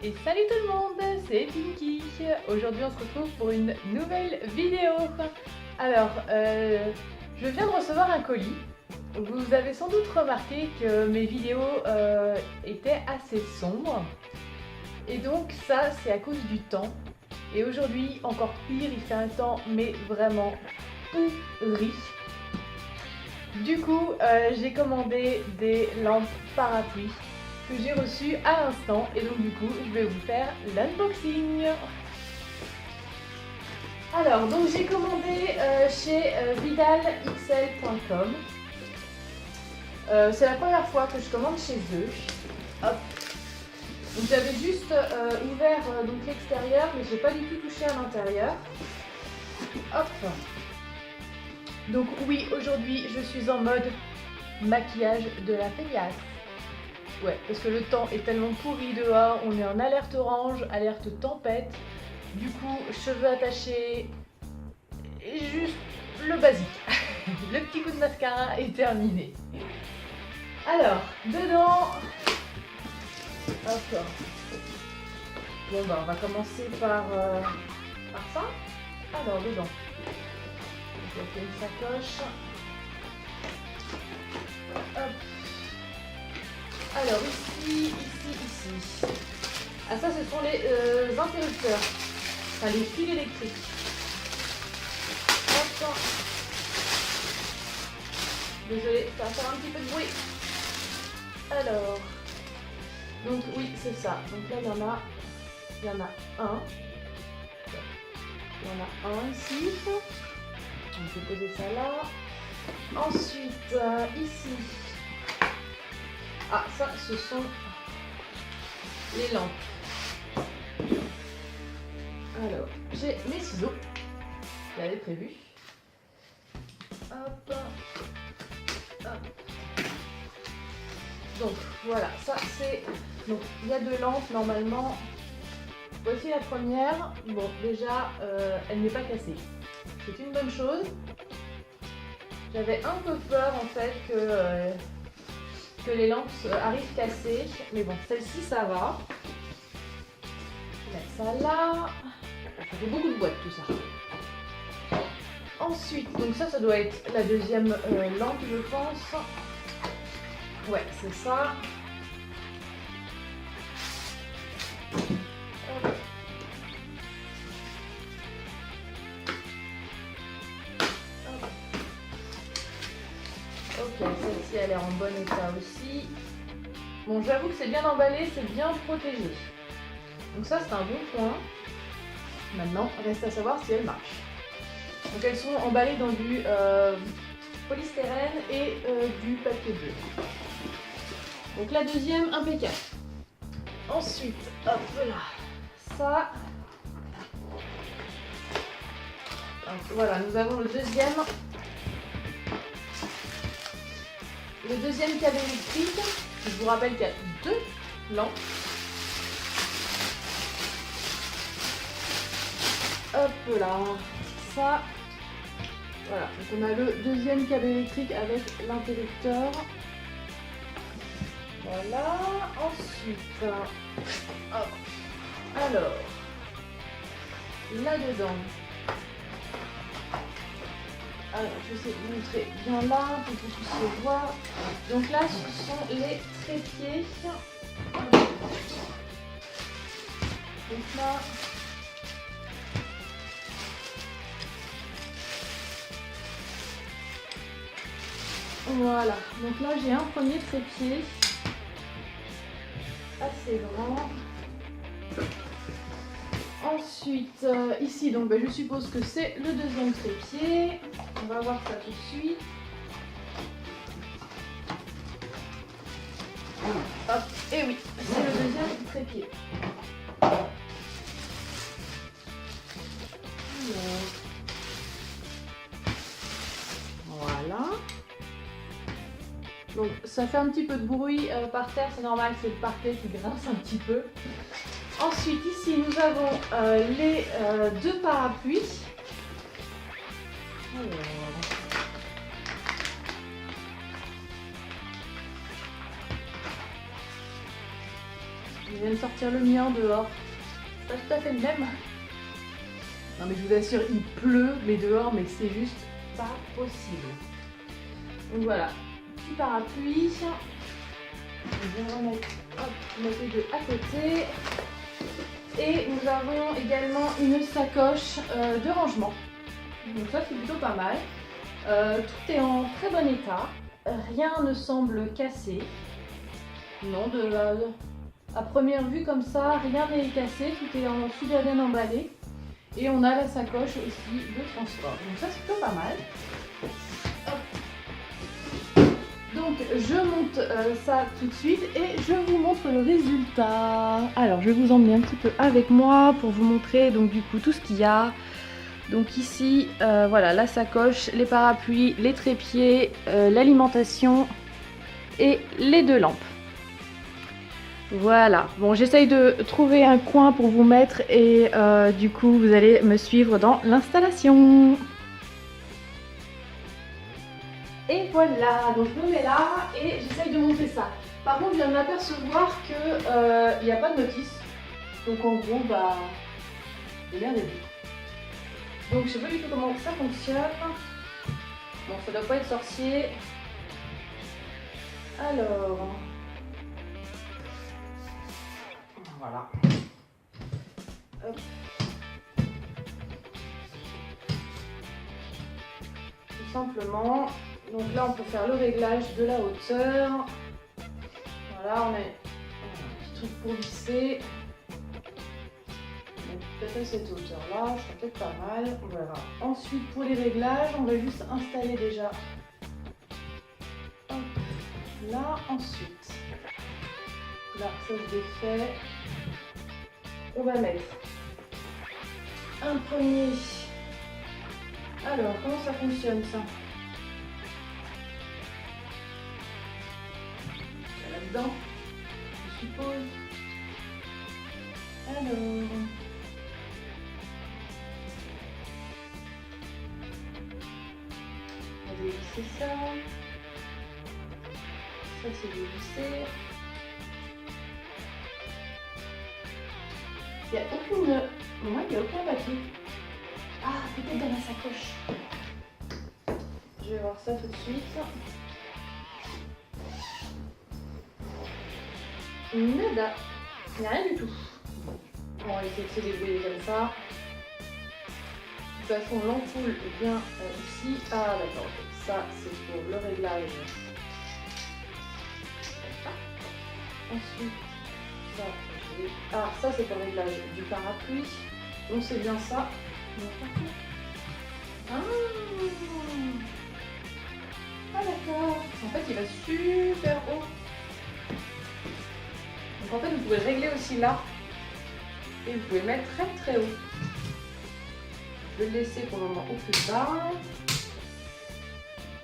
Et salut tout le monde, c'est Pinky. Aujourd'hui on se retrouve pour une nouvelle vidéo. Alors, je viens de recevoir un colis. Vous avez sans doute remarqué que mes vidéos étaient assez sombres. Et donc ça c'est à cause du temps. Et aujourd'hui encore pire, il fait un temps mais vraiment pourri. Du coup j'ai commandé des lampes parapluies que j'ai reçues à l'instant et donc du coup je vais vous faire l'unboxing. Alors donc j'ai commandé chez vidalxl.com. C'est la première fois que je commande chez eux. Hop. Donc j'avais juste ouvert donc l'extérieur mais j'ai pas du tout touché à l'intérieur. Hop. Donc oui, aujourd'hui je suis en mode maquillage de la feillasse. Ouais, parce que le temps est tellement pourri dehors, on est en alerte orange, alerte tempête. Du coup, cheveux attachés, et juste le basique. Le petit coup de mascara est terminé. Alors, dedans... Hop. Bon bah on va commencer par ça. Alors, dedans. Donc, il y a une sacoche. Hop. Alors ici. Ah ça ce sont les interrupteurs, enfin les fils électriques. Hop. Désolée, ça va faire un petit peu de bruit. Alors, donc oui c'est ça. Donc là il y en a un. Il y en a un ici. On peut poser ça là. Ensuite ici. Ah, ça, ce sont les lampes. Alors, j'ai mes ciseaux. J'avais prévu. Hop. Hop. Donc, voilà, ça c'est... Donc, il y a deux lampes normalement. Voici la première. Bon, déjà, elle n'est pas cassée. C'est une bonne chose. J'avais un peu peur en fait que les lampes arrivent cassées, mais bon, celle-ci ça va. Je vais mettre ça là. Ça fait beaucoup de boîtes tout ça. Ensuite, donc ça doit être la deuxième lampe je pense. Ouais, c'est ça. Hop. Ok, celle-ci elle est en bon état aussi. Bon, j'avoue que c'est bien emballé, c'est bien protégé. Donc ça c'est un bon point. Maintenant, reste à savoir si elles marchent. Donc elles sont emballées dans du polystyrène et du papier bleu. Donc la deuxième, impeccable. Ensuite, hop là, ça. Donc, voilà, nous avons le deuxième. Le deuxième câble électrique, je vous rappelle qu'il y a deux lampes. Hop là, ça. Voilà, donc on a le deuxième câble électrique avec l'interrupteur. Voilà, ensuite, hop. Alors, là-dedans. Alors, je vais essayer de vous montrer bien là pour que vous puissiez voir. Donc là, ce sont les trépieds. Donc là, voilà. Donc là, j'ai un premier trépied assez grand. Ensuite, ici, donc je suppose que c'est le deuxième trépied. On va voir ça tout de suite. Hop, et oui, c'est le deuxième trépied. Voilà. Donc ça fait un petit peu de bruit par terre, c'est normal, c'est le parquet qui grince un petit peu. Ensuite, ici, nous avons les deux parapluies. Alors. Je viens de sortir le mien dehors. C'est pas tout à fait le même. Non mais je vous assure, il pleut, mais dehors, mais c'est juste pas possible. Donc voilà, petit parapluie. Je vais remettre les deux à côté. Et nous avons également une sacoche de rangement. Donc ça c'est plutôt pas mal. Tout est en très bon état. Rien ne semble cassé. Non, à première vue comme ça, rien n'est cassé. Tout est super bien emballé. Et on a la sacoche aussi de transport. Donc ça c'est plutôt pas mal. Hop. Donc je monte ça tout de suite et je vous montre le résultat. Alors je vais vous emmener un petit peu avec moi pour vous montrer donc du coup tout ce qu'il y a. Donc ici voilà la sacoche, les parapluies, les trépieds, l'alimentation et les deux lampes. Voilà, bon j'essaye de trouver un coin pour vous mettre et du coup vous allez me suivre dans l'installation. Et voilà, donc je me mets là et j'essaye de monter ça. Par contre je viens de m'apercevoir qu'il n'y a pas de notice. Donc en gros bah, démerdez-vous. Donc je sais pas du tout comment ça fonctionne. Bon ça doit pas être sorcier. Alors... Voilà. Hop. Tout simplement. Donc là on peut faire le réglage de la hauteur. Voilà, on a un petit truc pour visser. Peut-être à cette hauteur là, ça sera peut-être pas mal. On verra. Ensuite pour les réglages, on va juste installer déjà. Hop. Là, ensuite. Là, ça se défait. On va mettre un premier. Alors, comment ça fonctionne ça? Là-dedans, je suppose. Alors. On va visser ça. Ça, c'est de visser. Il n'y a aucune... Ouais, il n'y a aucun papier. Ah, peut-être dans la sacoche. Je vais voir ça tout de suite. Nada. Il n'y a rien du tout. On va essayer de se débrouiller comme ça. De toute façon, l'ampoule est bien ici. Ah, d'accord. Ça, c'est pour le réglage. Ensuite, ça... Ah, ça c'est pour le réglage du parapluie. Donc c'est bien ça. Ah, d'accord. En fait, il va super haut. Donc en fait, vous pouvez le régler aussi là. Et vous pouvez le mettre très très haut. Je vais le laisser pour le moment au plus bas.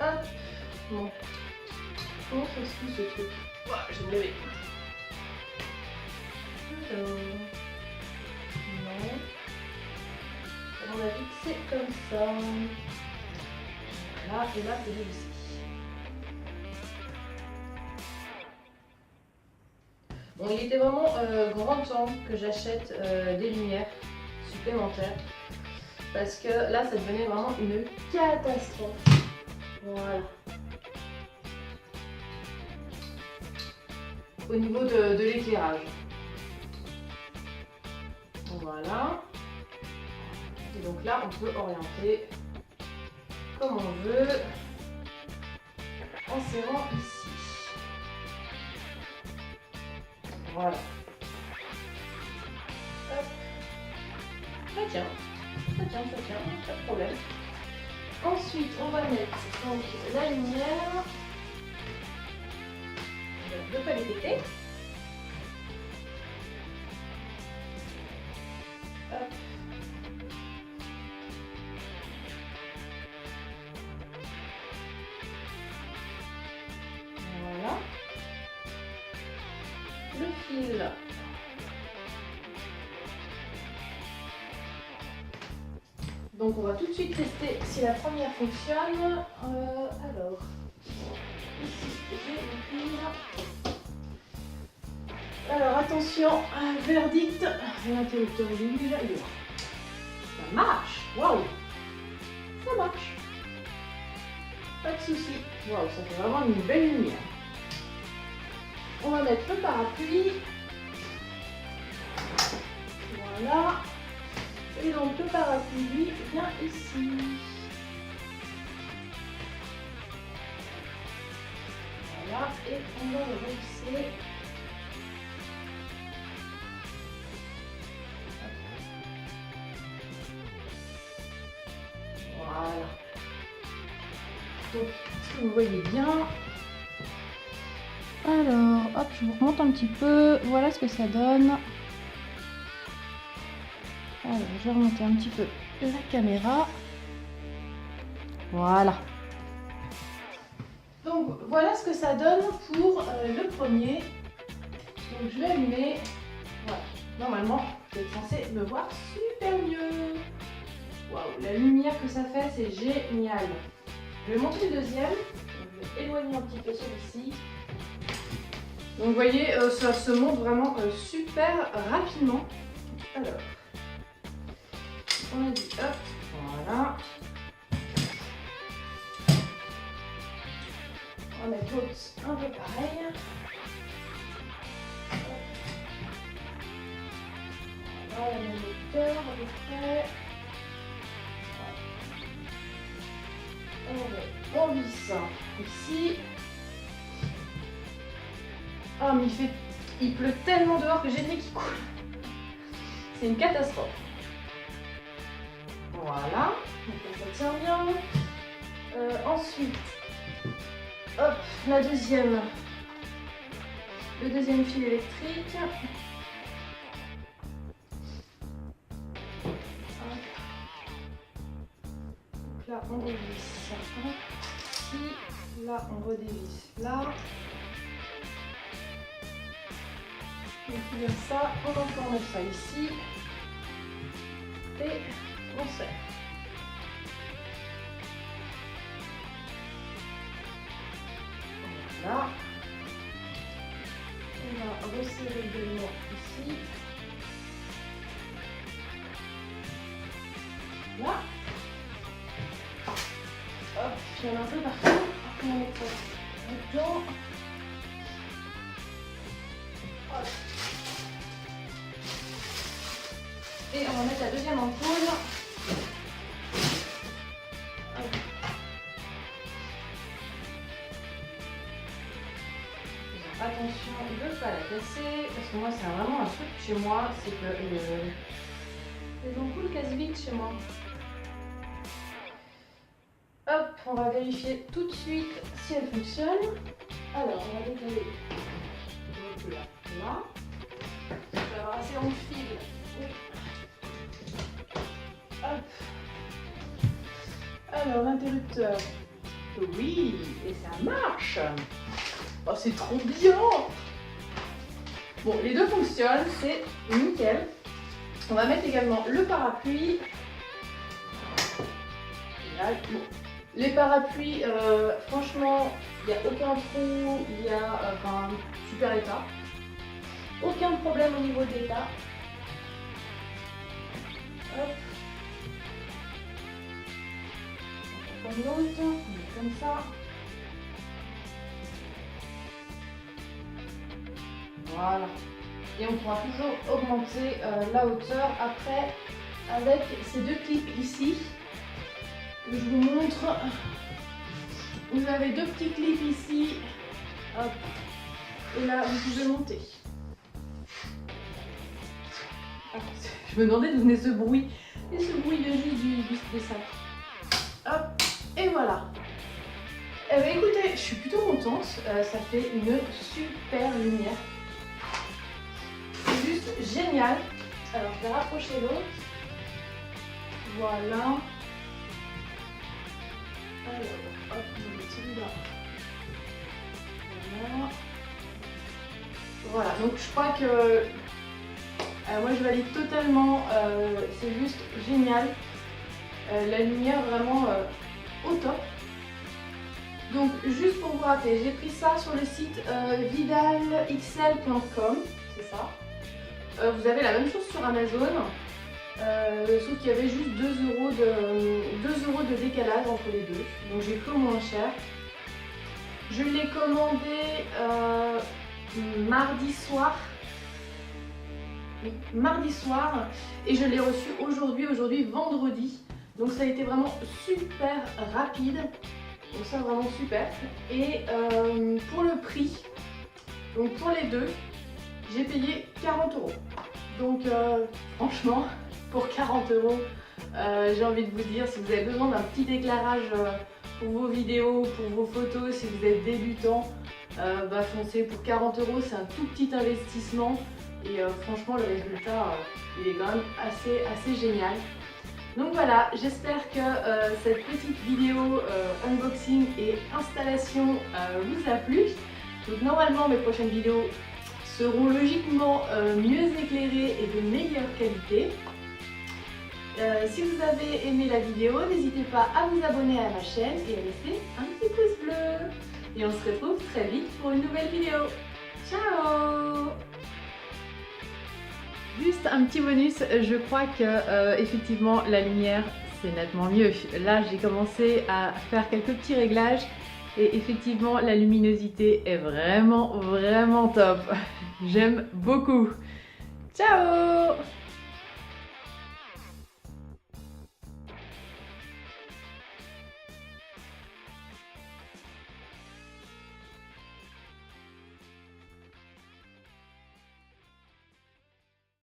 Hop. Bon. Comment ça se fout ce truc? Ouah, je vais me lever. Non. À mon avis, c'est comme ça. Là et là, c'est ici. Bon, il était vraiment grand temps que j'achète des lumières supplémentaires. Parce que là, ça devenait vraiment une catastrophe. Voilà. Au niveau de l'éclairage. Voilà. Et donc là, on peut orienter comme on veut en serrant ici. Voilà. Hop. Ça tient, pas de problème. Ensuite, on va mettre donc la lumière. On va ne pas les péter. Hop. Voilà. Le fil. Donc on va tout de suite tester si la première fonctionne. Alors, ici j'ai le fil. Alors attention, verdict, l'interrupteur il est déjà là. Ça marche, waouh, ça marche. Pas de souci. Waouh, ça fait vraiment une belle lumière. On va mettre le parapluie. Voilà. Et donc le parapluie lui vient ici. Voilà. Et on va le revisser. Voilà. Donc, si vous voyez bien. Alors, hop, je vous remonte un petit peu. Voilà ce que ça donne. Alors, je vais remonter un petit peu la caméra. Voilà. Donc, voilà ce que ça donne pour le premier. Donc, je vais allumer. Voilà. Normalement, vous êtes censé me voir super mieux. Waouh, la lumière que ça fait, c'est génial. Je vais monter le deuxième. Je vais éloigner un petit peu celui-ci. Donc vous voyez, ça se monte vraiment super rapidement. Alors, on a dit hop, voilà. On va mettre l'autre un peu pareil. Voilà, la même hauteur à peu près. On visse ici. Oh mais il pleut tellement dehors que j'ai le nez qui coule. C'est une catastrophe. Voilà, donc ça tient bien. Ensuite, hop, le deuxième fil électrique. Hop. Donc là on dévisse ici, là on redévisse là. Donc bien ça, on va encore mettre ça ici et on serre. Voilà. On va resserrer également ici. Là. Hop, il y en a un peu partout. On va mettre ça dedans. Et on va mettre la deuxième ampoule. Attention de ne pas la casser, parce que moi c'est vraiment un truc chez moi, c'est que les ampoules cassent vite chez moi. Hop, on va vérifier tout de suite si elle fonctionne. Alors, on va décaler là. Je vais avoir assez long de fil. Hop. Alors, l'interrupteur. Oui, et ça marche. Oh, c'est trop bien. Bon, les deux fonctionnent, c'est nickel. On va mettre également le parapluie. Bon. Les parapluies, franchement, il n'y a aucun trou, il y a enfin, super état. Aucun problème au niveau de l'état. Hop. Comme l'autre, on met comme ça. Voilà. Et on pourra toujours augmenter la hauteur après avec ces deux clips ici. Que je vous montre. Vous avez deux petits clips ici. Hop. Et là, vous pouvez monter. Ah, je me demandais d'où venait ce bruit. Et ce bruit de jus des sacs. Hop. Et voilà. Eh bien, écoutez, je suis plutôt contente. Ça fait une super lumière. C'est juste génial. Alors, je vais rapprocher l'autre. Voilà. Alors, hop, on va mettre celui-là. Voilà. Voilà, donc je crois que moi je valide totalement. C'est juste génial. La lumière vraiment au top. Donc juste pour vous rappeler, j'ai pris ça sur le site vidalxl.com. c'est ça. Vous avez la même chose sur Amazon, sauf qu'il y avait juste 2 € de décalage entre les deux. Donc j'ai pris au moins cher. Je l'ai commandé mardi soir. Oui, mardi soir. Et je l'ai reçu aujourd'hui vendredi. Donc ça a été vraiment super rapide. Donc ça vraiment super. Et pour le prix, donc pour les deux, j'ai payé 40 €. Donc franchement, pour 40 €, j'ai envie de vous dire, si vous avez besoin d'un petit éclairage pour vos vidéos, pour vos photos, si vous êtes débutant, bah foncez pour 40 €, c'est un tout petit investissement. Et franchement le résultat il est quand même assez génial. Donc voilà, j'espère que cette petite vidéo unboxing et installation vous a plu. Donc normalement mes prochaines vidéos seront logiquement mieux éclairées et de meilleure qualité. Si vous avez aimé la vidéo, n'hésitez pas à vous abonner à ma chaîne et à laisser un petit pouce bleu. Et on se retrouve très vite pour une nouvelle vidéo. Ciao! Juste un petit bonus, je crois que effectivement la lumière c'est nettement mieux. Là j'ai commencé à faire quelques petits réglages et effectivement la luminosité est vraiment top. J'aime beaucoup. Ciao!